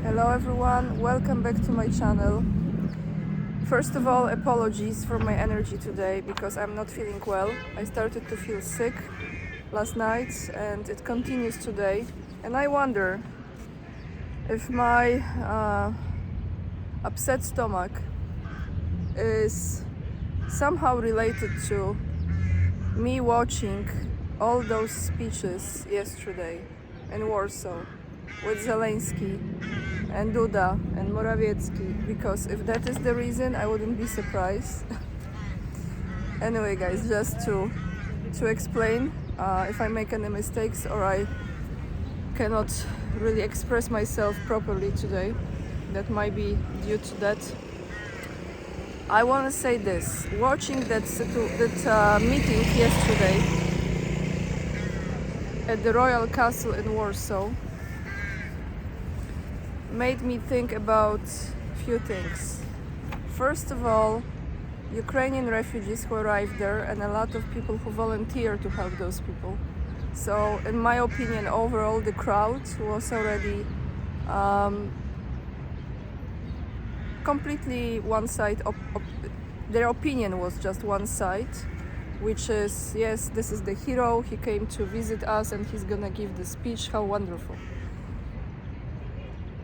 Hello everyone, welcome back to my channel. First of all, apologies for my energy today because I'm not feeling well. I started to feel sick last night and it continues today. And I wonder if my upset stomach is somehow related to me watching all those speeches yesterday in Warsaw with Zelensky and Duda and Morawiecki, because if that is the reason, I wouldn't be surprised. Anyway guys, just to explain, if I make any mistakes or I cannot really express myself properly today, that might be due to that. I want to say this: watching that meeting yesterday at the Royal Castle in Warsaw made me think about a few things. First of all, Ukrainian refugees who arrived there and a lot of people who volunteer to help those people. So in my opinion, overall the crowd was already completely one side. Their opinion was just one side, which is, yes, this is the hero, he came to visit us and he's gonna give the speech, how wonderful.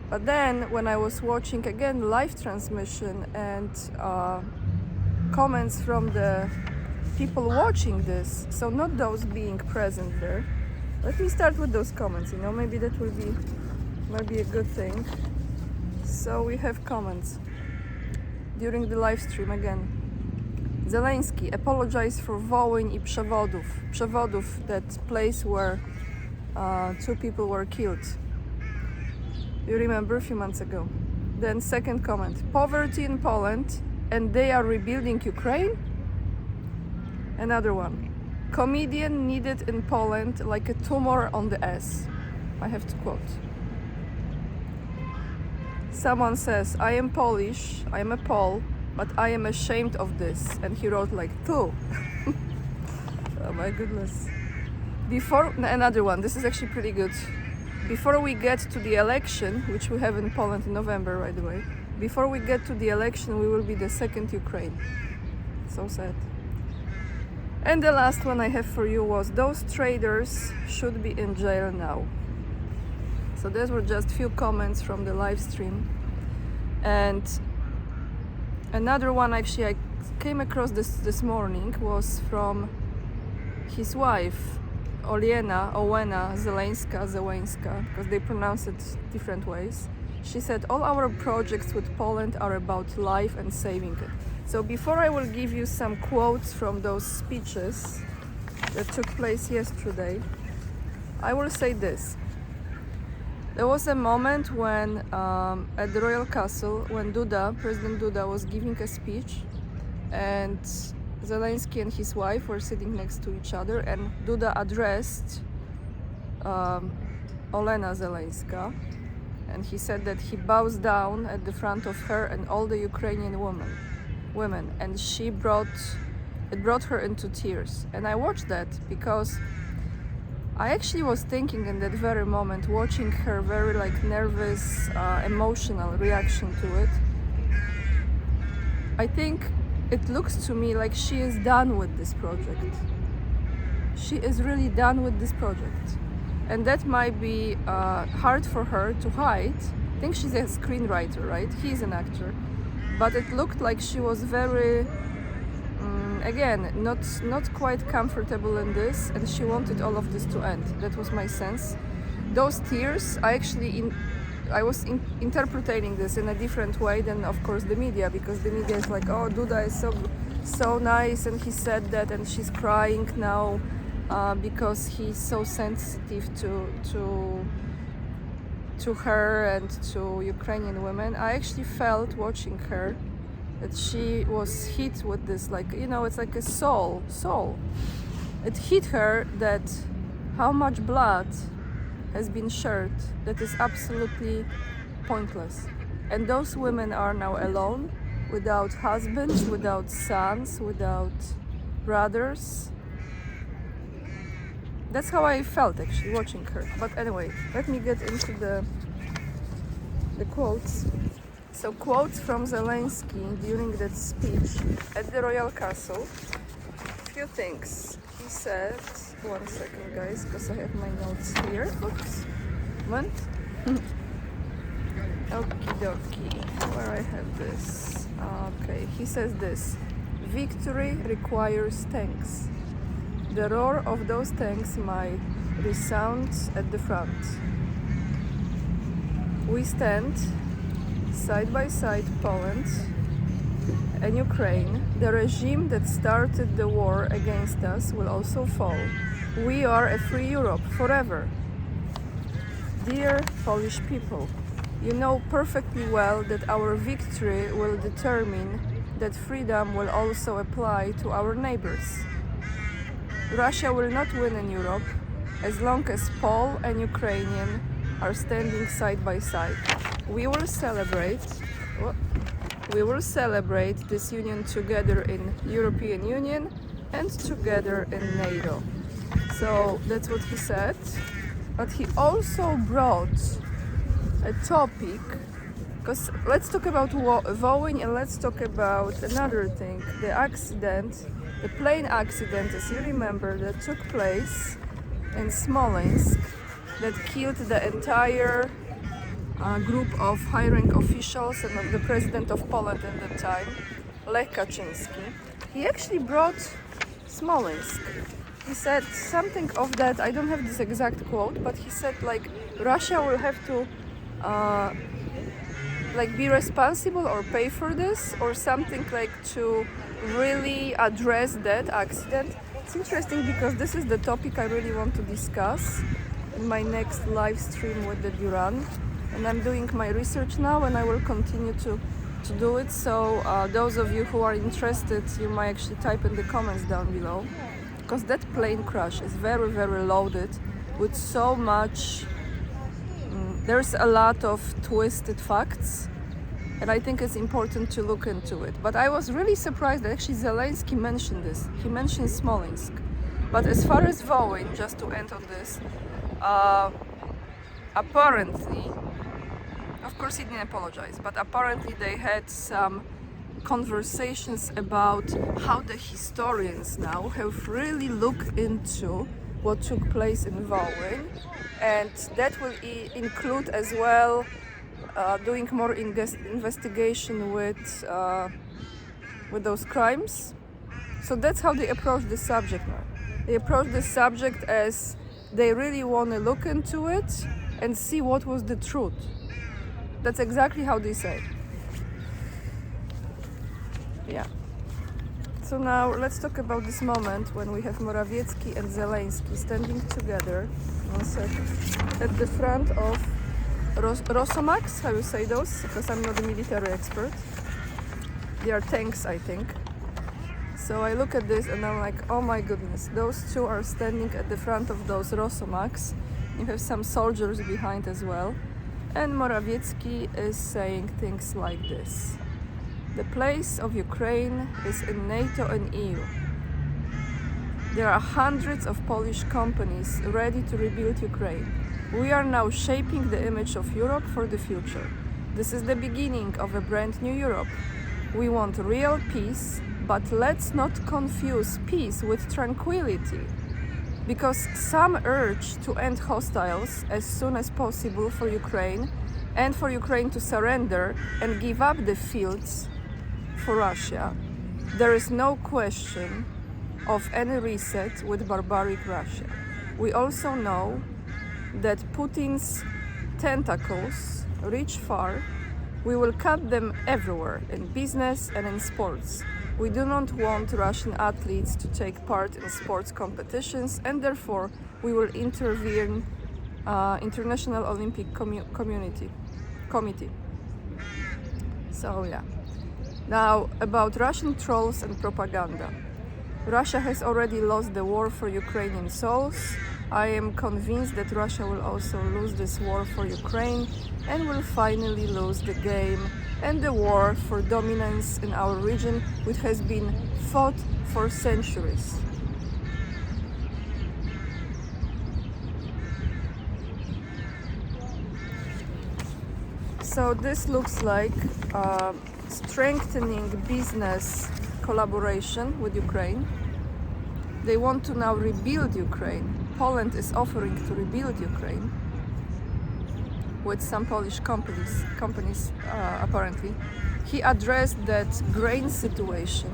But then when I was watching again live transmission and comments from the people watching this, so not those being present there, let me start with those comments, maybe that will be a good thing. So we have comments during the live stream again. Zelensky apologized for Wołyń I Przewodów. Przewodów, that place where 2 people were killed. You remember a few months ago. Then second comment, poverty in Poland and they are rebuilding Ukraine? Another one, comedian needed in Poland like a tumor on the ass. I have to quote. Someone says, I am Polish, I am a Pole, but I am ashamed of this. And he wrote like, tu. Oh my goodness. Another one, this is actually pretty good. Before we get to the election, which we have in Poland in November, by the way, before we get to the election, we will be the second Ukraine. So sad. And the last one I have for you was, those traders should be in jail now. So those were just few comments from the live stream. And another one actually I came across this morning was from his wife, Olena Zełenska, because they pronounce it different ways. She said, all our projects with Poland are about life and saving it. So before I will give you some quotes from those speeches that took place yesterday, I will say this. There was a moment when at the Royal Castle, when President Duda was giving a speech and Zelensky and his wife were sitting next to each other, and Duda addressed Olena Zełenska, and he said that he bows down at the front of her and all the Ukrainian women, and it brought her into tears. And I watched that because I actually was thinking in that very moment, watching her very nervous, emotional reaction to it. I think it looks to me like she is done with this project. She is really done with this project. And that might be hard for her to hide. I think she's a screenwriter, right? He's an actor. But it looked like she was very, again, not quite comfortable in this, and she wanted all of this to end. That was my sense. Those tears, I was interpreting this in a different way than, of course, the media, because the media is like, oh, Duda is so nice and he said that and she's crying now because he's so sensitive to her and to Ukrainian women. I actually felt, watching her, that she was hit with this, it's like a soul. It hit her that how much blood has been shed that is absolutely pointless. And those women are now alone, without husbands, without sons, without brothers. That's how I felt actually watching her. But anyway, let me get into the quotes. So quotes from Zelensky during that speech at the Royal Castle. Few things. He said, one second guys, because I have my notes here. Oops. Moment. Okie dokie. Where I have this. Okay, he says this. Victory requires tanks. The roar of those tanks might resound at the front. We stand side by side, Poland and Ukraine. The regime that started the war against us will also fall. We are a free Europe forever. Dear Polish people, you know perfectly well that our victory will determine that freedom will also apply to our neighbors. Russia will not win in Europe as long as Pole and Ukrainian are standing side by side. We will celebrate this union together in European Union and together in NATO. So that's what he said. But he also brought a topic, because let's talk about Wołyń and let's talk about another thing, the accident, the plane accident, as you remember, that took place in Smolensk, that killed the entire group of high-rank officials and of the president of Poland at the time, Lech Kaczynski. He actually brought Smolensk. He said something of that, I don't have this exact quote, but he said like Russia will have to like be responsible or pay for this or something, like to really address that accident. It's interesting because this is the topic I really want to discuss in my next live stream with the Duran. And I'm doing my research now and I will continue to do it. So those of you who are interested, you might actually type in the comments down below. Because that plane crash is very, very loaded with so much, there's a lot of twisted facts. And I think it's important to look into it. But I was really surprised that actually Zelensky mentioned this. He mentioned Smolensk. But as far as Wołyń, just to end on this, apparently, of course he didn't apologize, but apparently they had some conversations about how the historians now have really looked into what took place in Wołyń, and that will include as well doing more investigation with those crimes. So that's how they approach the subject now. They approach the subject as they really want to look into it and see what was the truth. That's exactly how they say. Yeah. So now let's talk about this moment when we have Morawiecki and Zelensky standing together, one second, at the front of Rosomax, how you say those? Because I'm not a military expert. They are tanks, I think. So I look at this and I'm like, oh my goodness, those two are standing at the front of those Rosomax. You have some soldiers behind as well. And Morawiecki is saying things like this. The place of Ukraine is in NATO and EU. There are hundreds of Polish companies ready to rebuild Ukraine. We are now shaping the image of Europe for the future. This is the beginning of a brand new Europe. We want real peace, but let's not confuse peace with tranquility. Because some urge to end hostiles as soon as possible for Ukraine and for Ukraine to surrender and give up the fields for Russia. There is no question of any reset with barbaric Russia. We also know that Putin's tentacles reach far. We will cut them everywhere, in business and in sports. We do not want Russian athletes to take part in sports competitions, and therefore we will intervene International Olympic Committee. So yeah. Now about Russian trolls and propaganda. Russia has already lost the war for Ukrainian souls. I am convinced that Russia will also lose this war for Ukraine and will finally lose the game and the war for dominance in our region, which has been fought for centuries. So this looks like strengthening business collaboration with Ukraine. They want to now rebuild Ukraine. Poland is offering to rebuild Ukraine with some Polish companies apparently. He addressed that grain situation.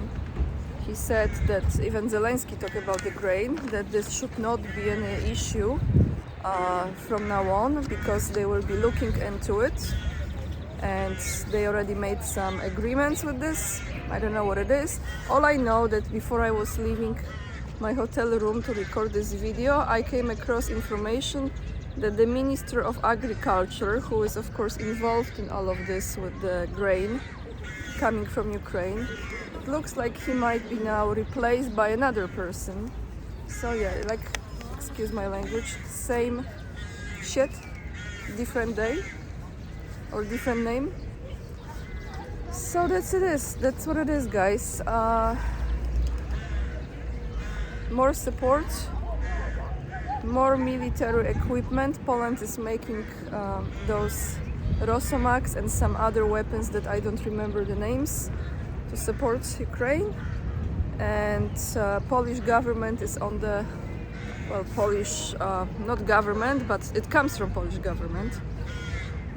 He said that even Zelensky talked about the grain, that this should not be an issue from now on, because they will be looking into it, and they already made some agreements with this. I don't know what it is. All I know that before I was leaving my hotel room to record this video, I came across information that the Minister of Agriculture, who is of course involved in all of this with the grain coming from Ukraine, it looks like he might be now replaced by another person. So yeah, like, excuse my language, same shit, different day or different name. So that's what it is, guys. More support, more military equipment. Poland is making those Rosomax and some other weapons that I don't remember the names to support Ukraine. And Polish government is on the, well, Polish, not government, but it comes from Polish government.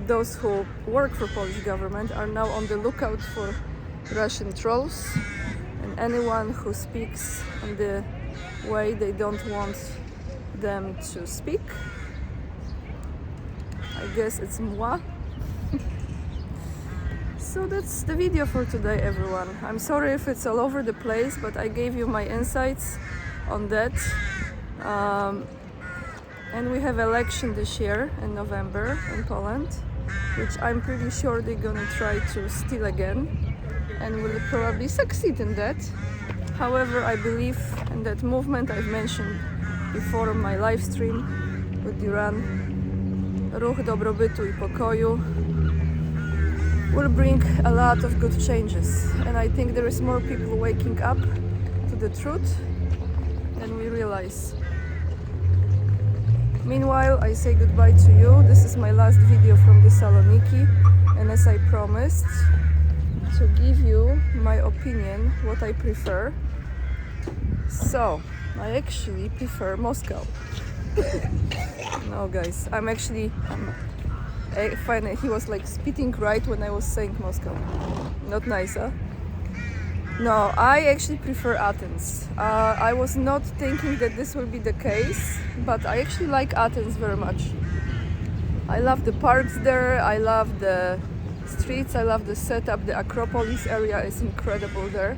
Those who work for Polish government are now on the lookout for Russian trolls and anyone who speaks in the way they don't want them to speak. I guess it's moi. So that's the video for today, everyone. I'm sorry if it's all over the place, but I gave you my insights on that. And we have election this year in November in Poland, which I'm pretty sure they're gonna try to steal again, and will probably succeed in that. However, I believe in that movement I've mentioned before on my live stream with Iran. Ruch dobrobytu I pokoju will bring a lot of good changes, and I think there is more people waking up to the truth than we realize. Meanwhile, I say goodbye to you. This is my last video from Thessaloniki, and as I promised, to give you my opinion, what I prefer. So, I actually prefer Moscow. No, guys, finally, he was like spitting right when I was saying Moscow. Not nice, huh? No, I actually prefer Athens. I was not thinking that this will be the case, but I actually like Athens very much. I love the parks there, I love the streets, I love the setup. The Acropolis area is incredible there.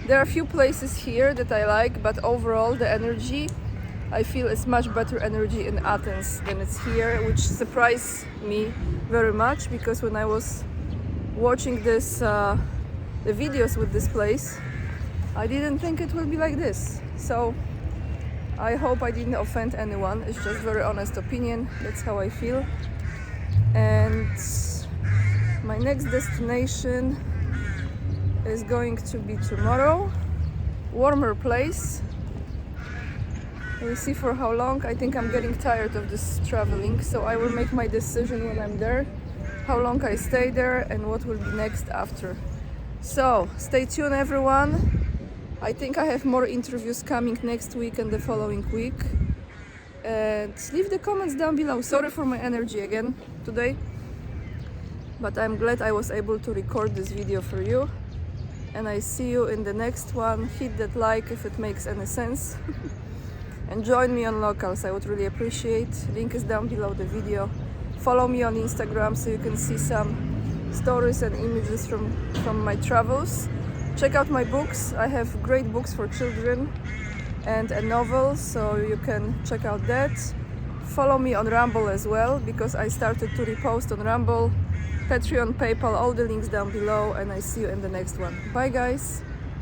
There are a few places here that I like, but overall the energy, I feel it's much better energy in Athens than it's here, which surprised me very much, because when I was watching this the videos with this place, I didn't think it will be like this. So I hope I didn't offend anyone. It's just very honest opinion. That's how I feel. And my next destination is going to be tomorrow. Warmer place. We'll see for how long. I think I'm getting tired of this traveling, so I will make my decision when I'm there, how long I stay there and what will be next after. So stay tuned, everyone. I think I have more interviews coming next week and the following week. And leave the comments down below. Sorry for my energy again today, but I'm glad I was able to record this video for you. And I see you in the next one. Hit that like if it makes any sense. And join me on Locals, I would really appreciate. Link is down below the video. Follow me on Instagram so you can see some stories and images from my travels. Check out my books. I have great books for children and a novel, so you can check out that. Follow me on Rumble as well, because I started to repost on Rumble, Patreon, PayPal, all the links down below, and I see you in the next one. Bye, guys.